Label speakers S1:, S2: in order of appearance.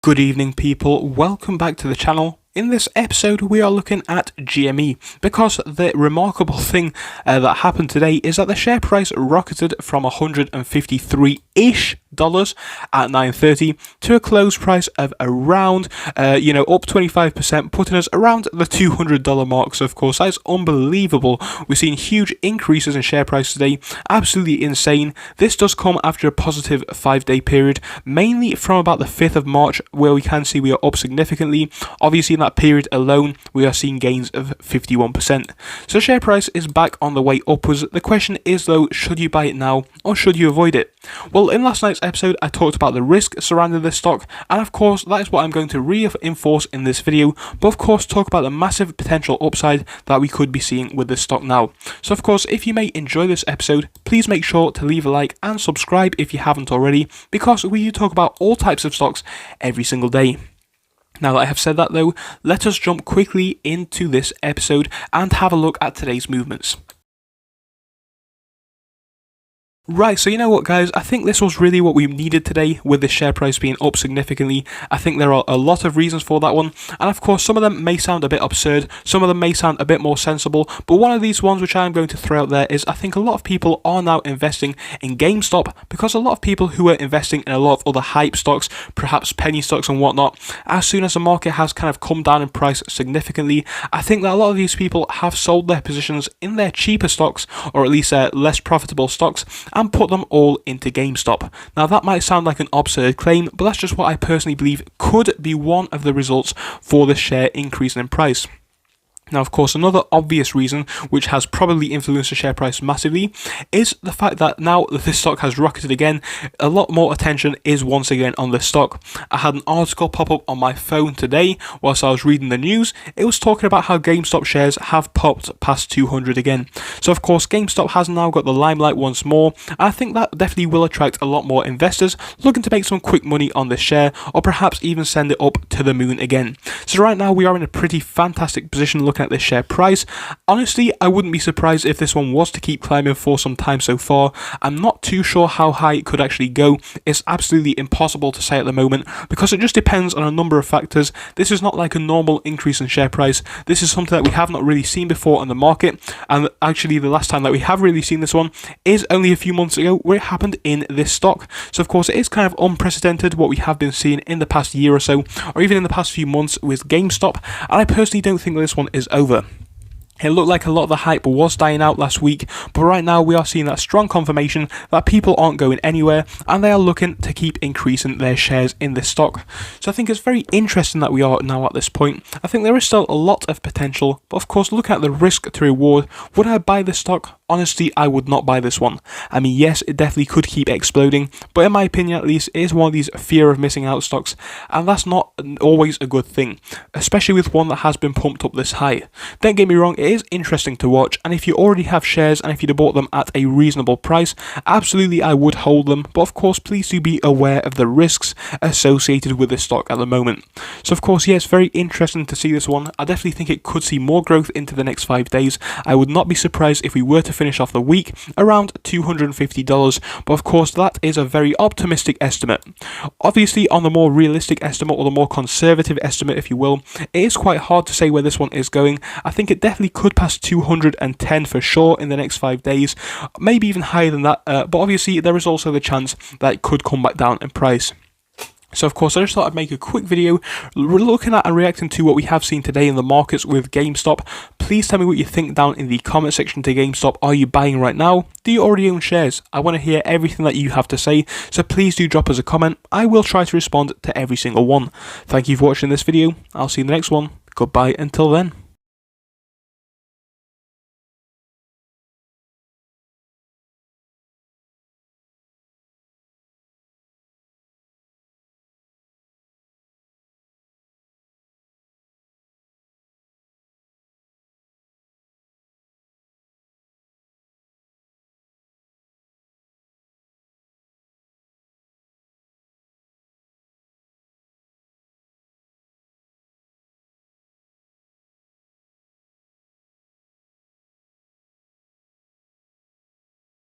S1: Good evening, people. Welcome back to the channel. In this episode, we are looking at GME because the remarkable thing that happened today is that the share price rocketed from $153-ish at 9:30 to a close price of around, up 25%, putting us around the $200 mark. So, of course, that is unbelievable. We've seen huge increases in share price today. Absolutely insane. This does come after a positive 5-day period, mainly from about the 5th of March, where we can see we are up significantly. Obviously, in that period alone, we are seeing gains of 51%. So share price is back on the way upwards. The question is though, should you buy it now or should you avoid it? Well, in last night's episode, I talked about the risk surrounding this stock, and of course, that is what I'm going to reinforce in this video, but of course, talk about the massive potential upside that we could be seeing with this stock now. So of course, if you may enjoy this episode, please make sure to leave a like and subscribe if you haven't already, because we do talk about all types of stocks every single day. Now that I have said that though, let us jump quickly into this episode and have a look at today's movements. Right, so you know what, guys, I think this was really what we needed today with the share price being up significantly. I think there are a lot of reasons for that one, and of course some of them may sound a bit absurd, some of them may sound a bit more sensible, but one of these ones which I'm going to throw out there is I think a lot of people are now investing in GameStop because a lot of people who are investing in a lot of other hype stocks, perhaps penny stocks and whatnot, as soon as the market has kind of come down in price significantly, I think that a lot of these people have sold their positions in their cheaper stocks, or at least less profitable stocks, and put them all into GameStop. Now that might sound like an absurd claim, but that's just what I personally believe could be one of the results for the share increase in price. Now, of course, another obvious reason, which has probably influenced the share price massively, is the fact that now that this stock has rocketed again, a lot more attention is once again on this stock. I had an article pop up on my phone today whilst I was reading the news. It was talking about how GameStop shares have popped past 200 again. So, of course, GameStop has now got the limelight once more, and I think that definitely will attract a lot more investors looking to make some quick money on this share, or perhaps even send it up to the moon again. So right now, we are in a pretty fantastic position looking at this share price. Honestly, I wouldn't be surprised if this one was to keep climbing for some time so far. I'm not too sure how high it could actually go. It's absolutely impossible to say at the moment because it just depends on a number of factors. This is not like a normal increase in share price. This is something that we have not really seen before on the market, and actually the last time that we have really seen this one is only a few months ago where it happened in this stock. So of course it is kind of unprecedented what we have been seeing in the past year or so, or even in the past few months with GameStop, and I personally don't think this one is over. It looked like a lot of the hype was dying out last week, but right now we are seeing that strong confirmation that people aren't going anywhere and they are looking to keep increasing their shares in this stock. So I think it's very interesting that we are now at this point. I think there is still a lot of potential, but of course looking at the risk to reward, would I buy this stock? Honestly, I would not buy this one. I mean, yes, it definitely could keep exploding, but in my opinion at least, it is one of these fear of missing out stocks, and that's not always a good thing, especially with one that has been pumped up this high. Don't get me wrong, it is interesting to watch, and if you already have shares and if you'd bought them at a reasonable price, absolutely I would hold them, but of course please do be aware of the risks associated with this stock at the moment. So of course, yeah, it's very interesting to see this one. I definitely think it could see more growth into the next 5 days. I would not be surprised if we were to finish off the week around $250, but of course that is a very optimistic estimate. Obviously, on the more realistic estimate, or the more conservative estimate if you will, it is quite hard to say where this one is going. I think it definitely could pass 210 for sure in the next 5 days, maybe even higher than that, but obviously there is also the chance that it could come back down in price. So of course I just thought I'd make a quick video looking at and reacting to what we have seen today in the markets with GameStop. Please tell me what you think down in the comment section to GameStop. Are you buying right now? Do you already own shares? I want to hear everything that you have to say, so please do drop us a comment. I will try to respond to every single one. Thank you for watching this video. I'll see you in the next one. Goodbye until then.